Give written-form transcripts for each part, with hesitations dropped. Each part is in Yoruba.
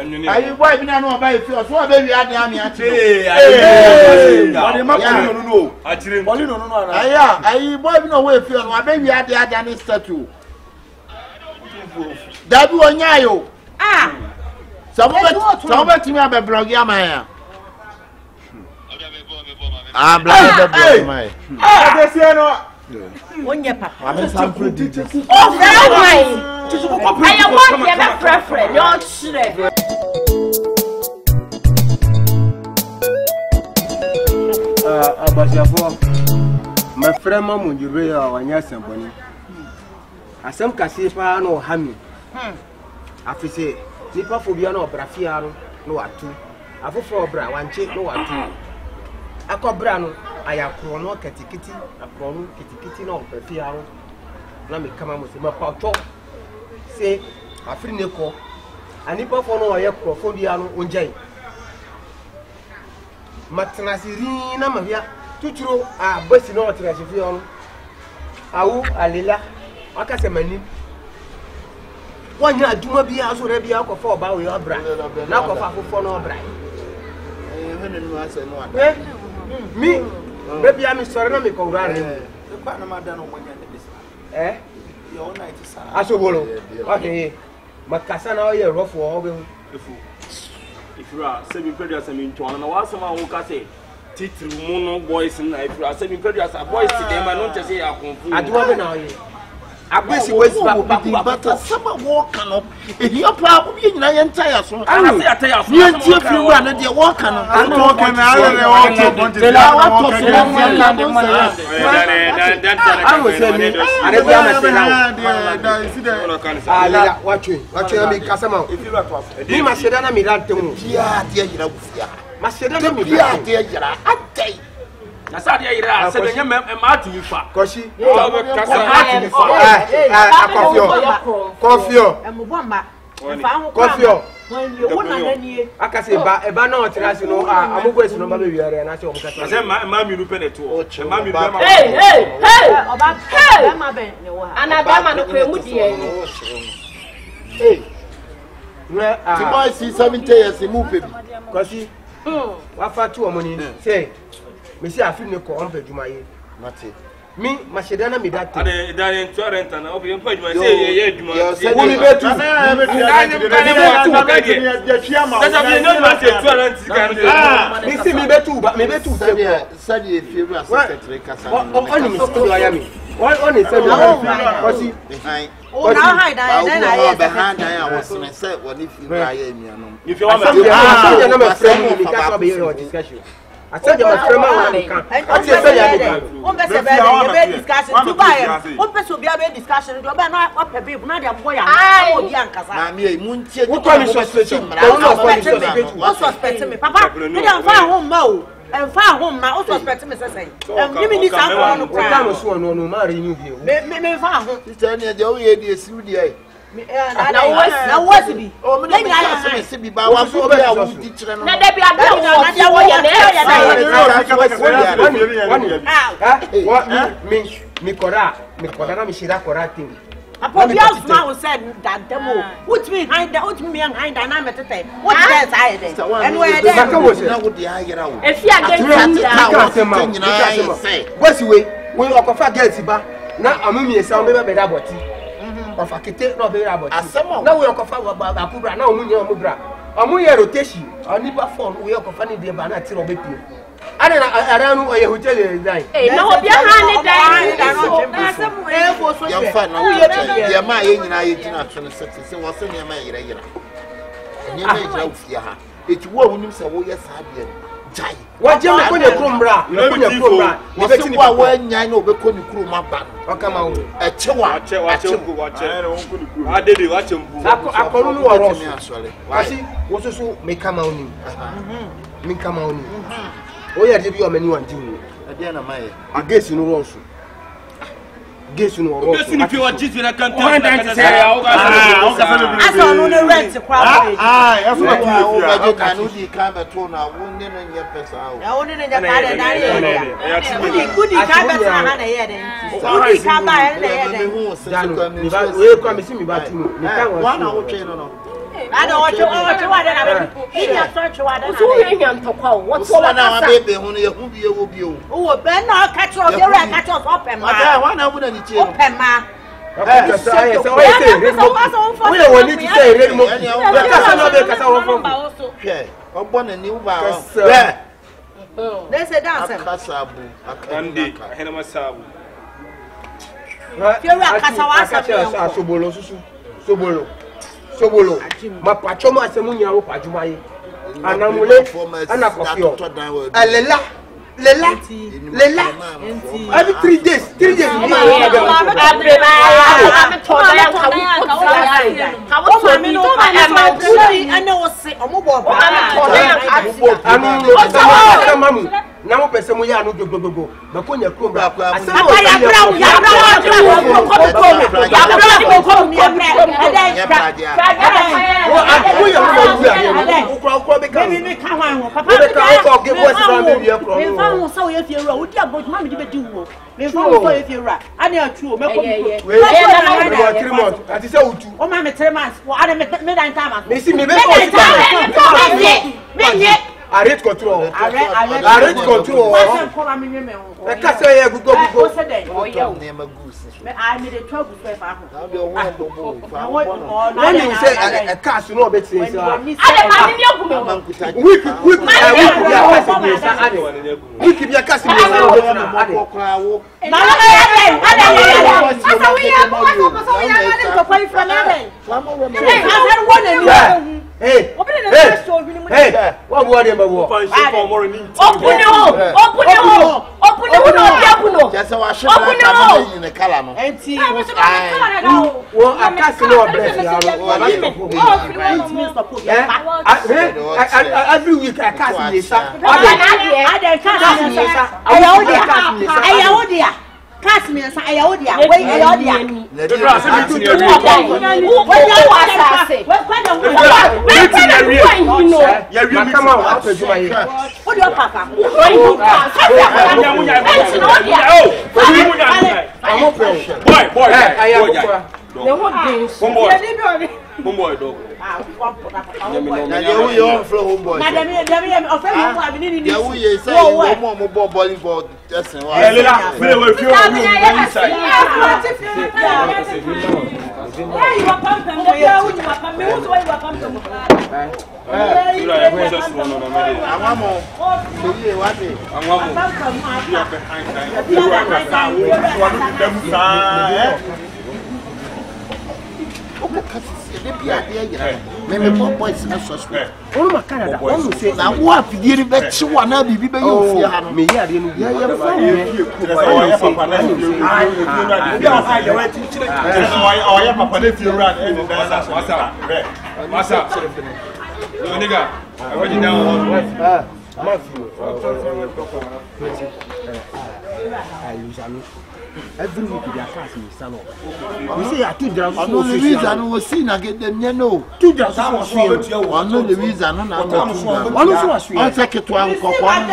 Ayi boy bi na no buy feel so be wi ade ami ati. No. Achire. Boli no no na. Ayi boy bi no we feel no be wi ade ani statue. Dabi onya yo. Sabe timi abe blog ya man ya. Blog mai. Desi no. Onye papa. Ame sample DJ. Oh, very nice. I want your preference. Your shire. Abasiafo. My friend mamu jube ya wanya semboni. Asem kase pa no hami. Afise nipa fobia no brafia no watu. Afofo obra wanche no watu. Akobra no ayakro no ketikiti, akro no ketikiti no brafia no. Na me kama mo se mapato. Se afri ne ko. Anipa fo no ayakro fobia no onjai. Matnasiri na mavia tuturo a basi no otrasi fi on. Awu alela aka se mani. Wanya aduma bia so re bia akofa oba we obra. Na akofa afofo no obra. Hene ase no aka. Mi bia mi sore na mi ko wura re. Kwa na mada no wonya ne bisa. Yo night sa. Asobolo. Okay. Makasa na oye rough wo obe. If you are seven predators and to one, was someone who can say, Titru Mono boys, and if you are seven predators, boys to them, I don't just say, I do now. I wish you was but summer walk up. If you're probably in an entire song, I say, I tell you, you run at your walk on. I'm talking, I Nasadia, said, young man, and Martin, Koshi, Coffee. I can say, but a banner international, I'm going to know you are an actual. I said, Mammy, you pen it to watch. Mammy, hey, and I got hey, the boy see 70 years, he move him. Koshi, what for 2 money? Say, Monsieur, I feel no co on Jumaye. Mate. Me, Machedana, me that. Diane Torrent and open point. I say, yeah, you must say, me better, but maybe 2 Sunday, if you are what on is behind. Oh, now hide behind. I was in a set what if you buy me. If you want to discussion. I said you must remember discussion to buy. What person be a discussion? You better not up a baby, not a boy. I would be Ankasa. What suspect me? Papa, we don't find home now. And far home now, also suspect me. Say, give me this out on no marry you. May far home. It's only the only studio. Now what's it be? Oh, maybe I see be by one for a teacher. Now there be a what me Kora, Mishira Kora thing. Upon the house now said that demo. What's behind the old me and hind and I'm at the time. What else I did? And where the if you are getting what's the way? We walk off a gelsiba. Now I'm me a sound better body. Of a kitten, no very about. Now we are Akura, now Mubra. Amuya rotation, or Nipa phone, we are confining the banana till of it. I don't know where you tell you is dying. No, behind it, my and I international success was in your man. It's woman himself, yes, I did. What you put your crumbra? You put your crumbra. You bet you are when I know the crew my back. Or come out a chewa. I did it. Watch him. I call you actually. I see what so may come out. Me come out. Oh, yeah, give you a menu and do. Again, I guess you know also. Guess you know. If you are just in a country, I saw no rent to crowd. That's what you can do. You can't be told now. Won't in your person. I only need a good I don't want to what I So we ain't to call. What's all now, baby? Who be you? Oh, Ben, I'll catch off your catch off open. I wouldn't cheer. Open, ma. We don't need to say anymore. I'm born a new vow. There's a dancer. Andy, I had my sabu. Sobolo. Ma pachoma semunya wo pajumaye. Anamule anakofio. Lela. Every 3 days. Now, person we are no go. Makonya Kumba. Arrête control. Arrête control. I can't say go. I made a trouble for when you say a cast, you know better things. We keep your customer. Hey, what word am I? In the column. Every week I cast Homeboy dog. Maybe boys not suspect. Oh, my Canada. One will say, now what did you bet you want to be me? Yeah, every week they are casting son. You say I 2 drums. I know the reason we see na get them no. 2 drums was free. I know the reason no na. One was free. I take it to am kokwa.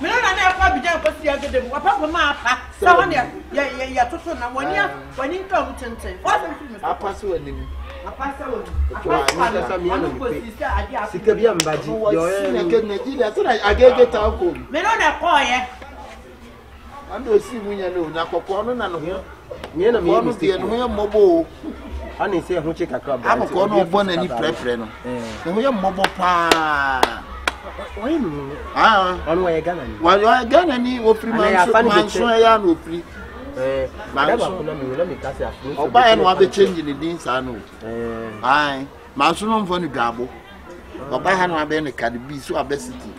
Me no na na kwa bijan ko si agede mo papa ma pa sa won ya toto na woni nka mtenten Apa so anim. Apa sa woni Sika bia mbaji yo na ke Nigeria so na agege ta ko. Me no na ko ye Ando si munya no na kokwa no na no. Nye na me no die no ye mobo. Ani say ho che kakra ba. Abako no bo na ni prepre no. No ye mobo pa. Why no? On way Ghana. Well, you are Ghana ni ofri man so ya no ofri. Man so na me ka say afro. Oba e no abe change ni din sa no. Ai, man so no mfo ni dwabo. Oba ha no abe ne card bi so abe city.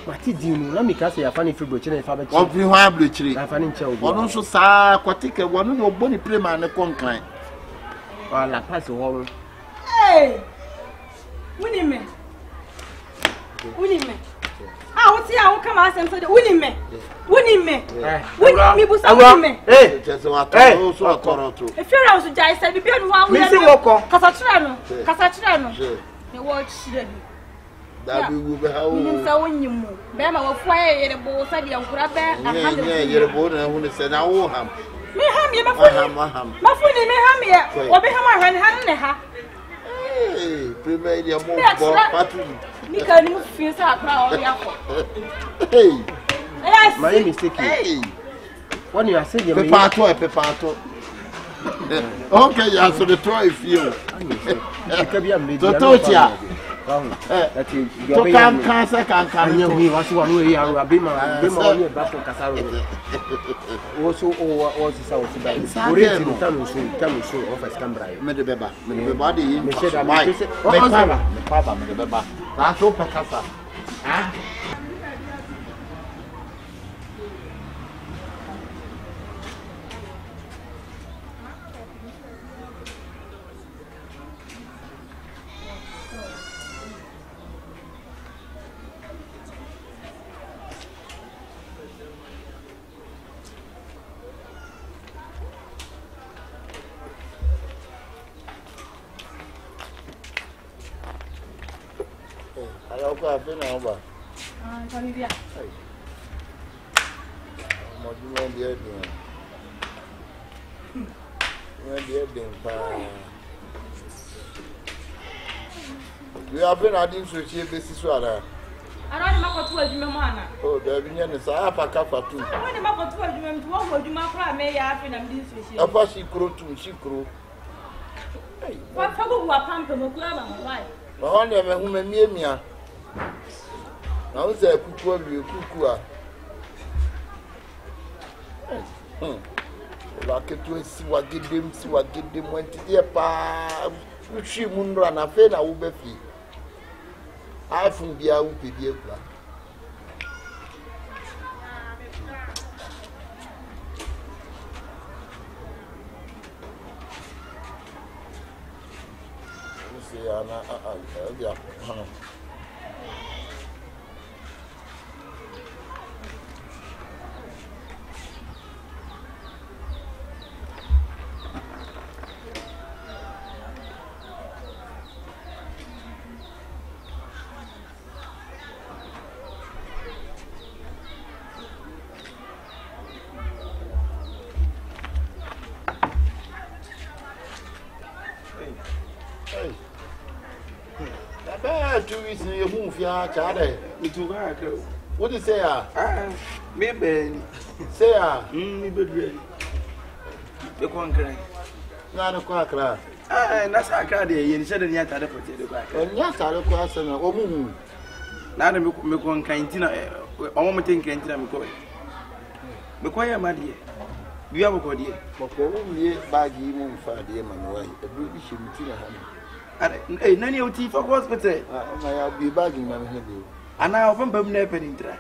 Mati di no na me ka say afani free brochire na fa ba chi. Ofri ho abrochire. Afani nche obi. Ono so sa kwatike wono no obo ni prema ne konkran. Wala pass wo. Hey! Winime. Ah, what's here? How come I say so? Winime. Me busa winime. Hey, just what so atoro. If you are so jai say be no wa we. Me si woko. Kasachira no. Me watch shire. Da bi be ha o. Nim say wonyim mo. Be ma wo fo aye bo say de Akura be aham. Yeah, yere bo na hu ne say na wo ham. Me ham ye ma fo. Ma fo ni me ham ye. Wo be ham ahwan han ne ha. Hey, prepare your move for party. You can't even feel so proud of your. Hey. Yes. My mistake. Hey. When you are saying your paper. Okay, yeah, so the toy feel. Tototia. To come cancer can come. You was one way. I will be my back for Casaro. Also, or South Sudan. Tell me so. Offers come by. Medebeba. Medebody in the Papa. Medebeba. That's all Pacasa. Ah. I've been over. Olivia. What do you want the we have been adding to a basis. I don't know what you mean. Oh, there have been a Sapa too. I don't know what you mean. What would you make me happen and this is a she crew too, she crew. What for who are pumping a club and why? Only a woman near me. Now, say, Kukua. Like it to see what get them, went to their pa. She moon run a fair, I will be free. I think the will be dear. What do you say? Maybe say, me be the conquering. Not a quacker. That's a card. You said in yet. And yes, I don't question a woman. Now, the Mekon cantina, a woman think cantina McCoy. McCoy, my dear. We have a good year. But for only baggy moon for the Emmanuel, a British Mutina. None of tea for hospital. I'll be bagging my head. And now from Bumnep and Intra.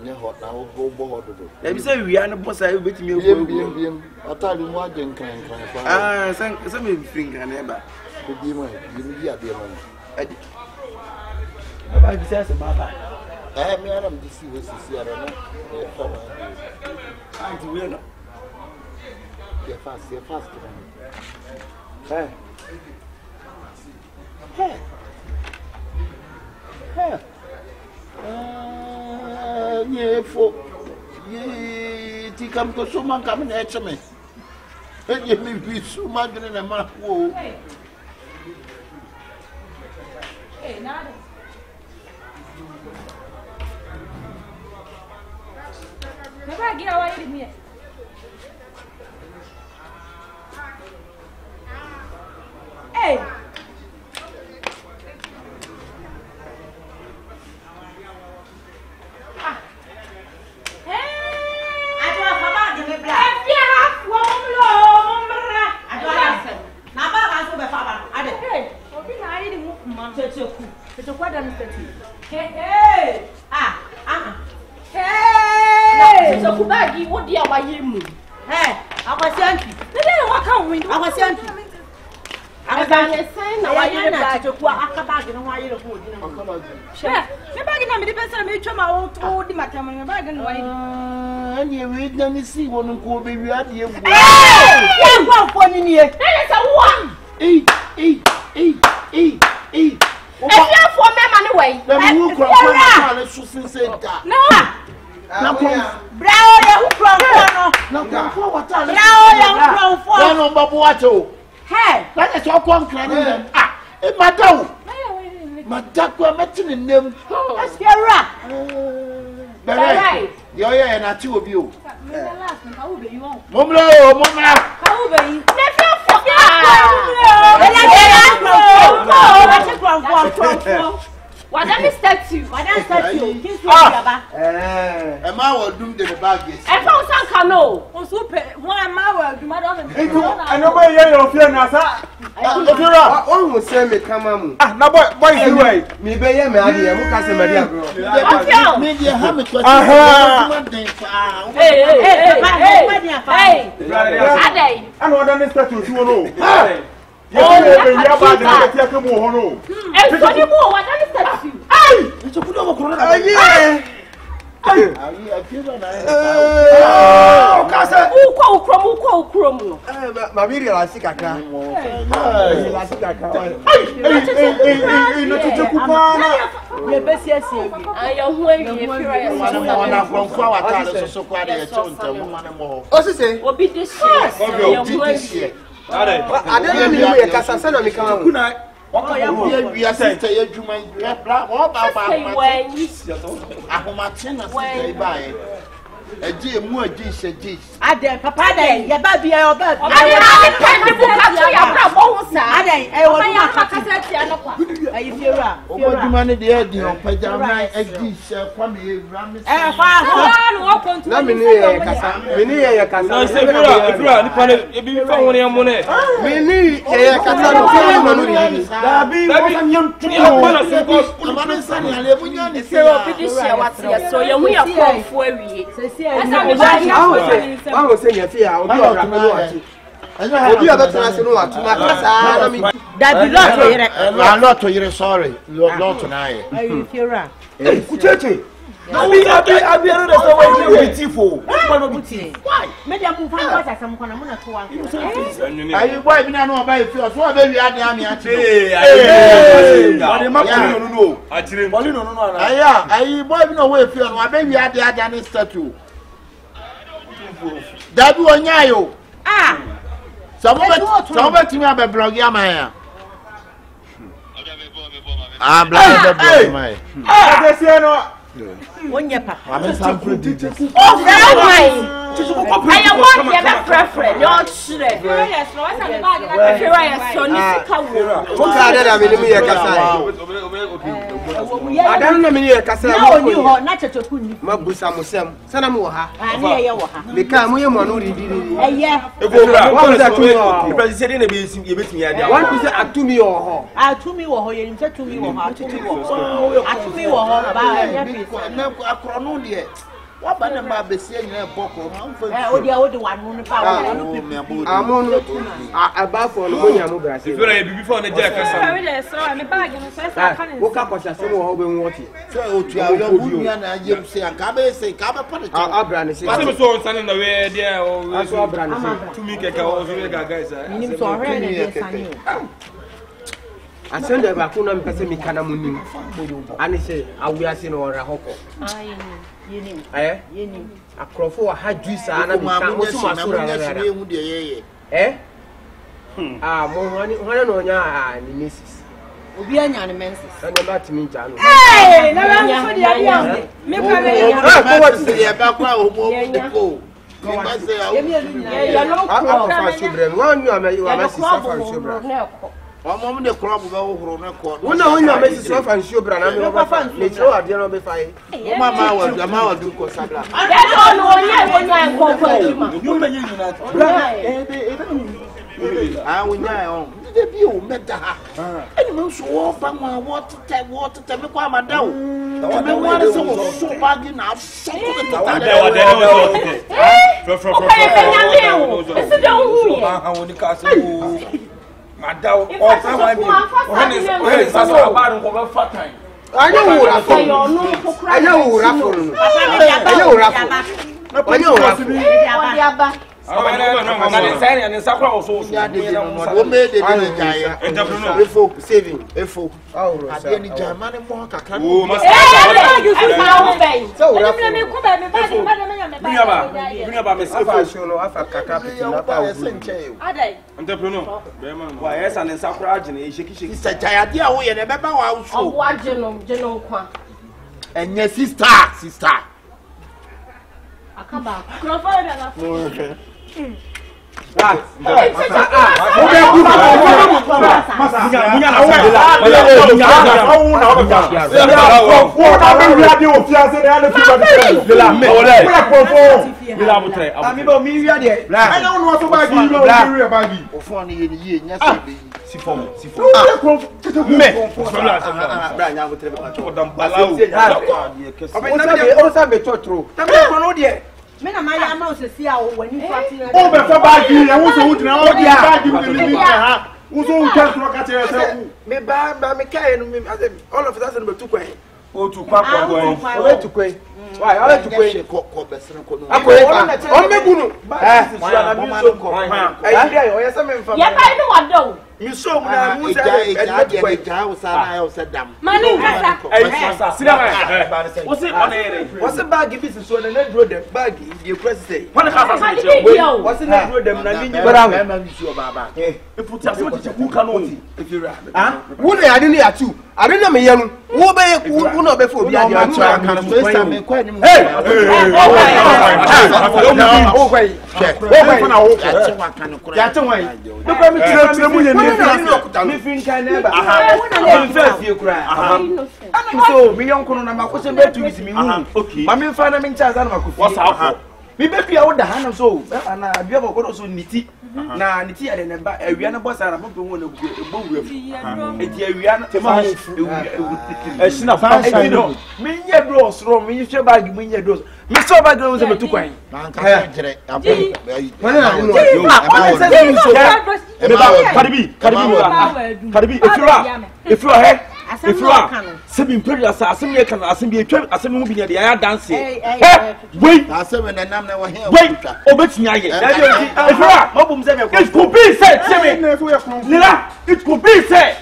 Now go board. Let me say we are not boss. I will bet me. I'll tell you what you can. Some finger never. Could be my, you be at the moment. I says about that. I have me on this. You see, I don't know. You're fast. Hey. Yeah, for ye, come to someone coming at me. And you may be so much in a month. Whoa. Hey, nada. Never get away with me. Hey. Let me see one and go baby at you. Madam. Madakwa metin name. Askera. Bere. Yo ya na ti obi o. Momlo. Ka wo be yi. What that statue? Am I will do the baggage? I found some canoe. I know where you're fear Nasa. One will say me come on. Ah, now boy, you way. Me be me idea. Who can say Maria? Media hammer. Hey. I know that is statue. You know. Oh, I don't know if Cassandra may come. We are sister, you might black. What about my a dear more dish a dish. I dare Papa, your baby, your baby. I I was saying, if you are not to you, sorry, you're not tonight. Why? Maybe I'm moving on some corner. Are you wiping out my field? So I very army. Are you wiping away field? My baby had the Adani statue. That one, Yayo. Ah, somebody to me about Blogia. I'm black. One year, Papa. I'm sample details. am one year preference. Your children. I don't know many Cassandra. Not to Mabusa Musem, Sanamuha. I near you. Become one who did it. One president one to me or I to me or you said to me or how to me or what about the baby saying a book or the one who power? I'm on above for William before the jack. Woke up as a summer when watching. So to our you say, and Kabe say, Kaba put it. Our brand is standing away there or brand to me, guys. I send a Bakuna because me Kanamuni. And he said, I will see no Rahoko. Eh? A crofo had juice and I'm eh? Ah, more money, one on ya and Mrs. Obianya and Menses. And about me, John. Hey, no, what to say about one moment the crop will go on. No, you make yourself and sugar and I'm over fun. It's all at the end of the fight. Mamma was the Mama do Cosabla. I don't know when I'm I will now. The view met the hat. Animals so often water, tell me why my down. The one is so bagging out. My dog, I know Say and Sakura also. Wo made it in Jaya. Efo saving. Efo. At the end German mo kakra. Oh, must you see my own. So let me come back. Bring about me show no afa kakra entrepreneur. Why yes and Sakura agent shake. Sister Jaya dia wo ye na beba wa so. Owo ageno kwa. Enye sister. Akaba. Crofo na na. Me na maya ama osesi a wani fati na. O be fa bagi e wo so wudina o di bagi mi ha. Wo so wuta tro ka tere se ku. Me ba me kai no me all of us be tukwan. O tukwa kwa. O be tukwan. Why? O be tukwan ko besere ko no. Akoye o me gunu. Na mi so ko. Eh dia o yesa me mfa. Ya kai no wado. Mi so mu na mu se ja wo sa na yo se dam. Mani kasa. Eh sira ma. Wo se on ere. Wo se bag bi so na dro dem bag dey press say. When the house is wo se na dro dem na mi bara me. Ma bi si o baba. If you tell what you can know. If you wo na ade ni atu. Ade na me ye no. Wo be wo na be fo obi ade atu aka so esa me kwa ni mu. Me fin kan na ba. Aha. Me fa fie kura. Aha. Ana so me yon kono na makose be tu isi mi hu. Okay. Ma me fa na me ncha za na makofi. What's up? Me be pia wo da ha so. Na bia ba ko so niti. Na niti ade na ba awia na bossa na pempe wo na egbo wura fu. Eti awia na tema Eh sina fa no. Me nye bros ro me hwe bag me nye bros. Me so bag wo se me tu kwan. Man ka jere apo. Mana na no. Karibi if you are here if you are sebi imperial asem ye kan asem ye twa asem mu bi ne ya dance wait asem na nam na wo he wait obetinya ye if you are mobum se me it could be said Nila it could be said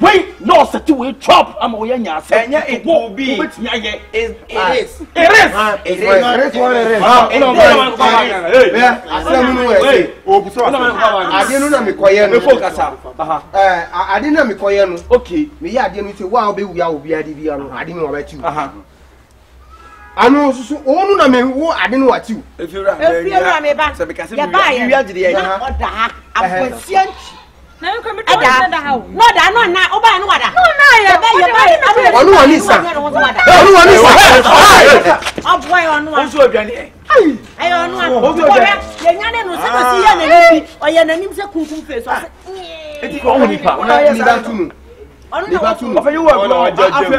wait no set we chop am o nya asem it could be obetinya ye it is what it is asem no we obuso ade no na me koye no focus ade na me koye no okay me ya ade no ti wa obe wi a obi ade bi no ade me wa ba tiu anu susu onu na me wo ade no wa tiu Efira me ba ya ba ya oda ha akwasianchi na nko mi to da ha o no da no na oba no wada no na ya onu wa ni sa onu wa ni sa oboy onu wa ozu aduane ayo onu wa ye nyane no se ko si ya na ni o ye na nim se kunkum face o se eti ko oni pa ona ye sa tunu onu na tunu ofe you wa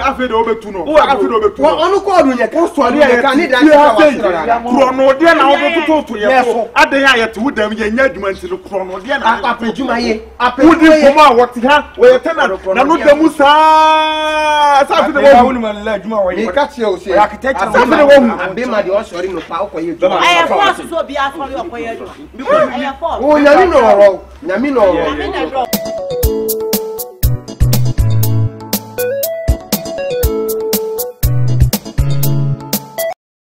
afe de obetu no afe de obetu onu ko odun ye ka so ri ye ka ni da krono de na obetu to ye so adan ya yete wudam ye nya adwuma nti krono de na apejuma ye wudi koma woti ha we tena na no damu sa afi de wo woni man la adwuma wo ye ka tie o se architect afi de wo abe ma de o sori no pa o ko ye adwuma aye force so bi afori o ko ye adwuma because aye force o nyami no oro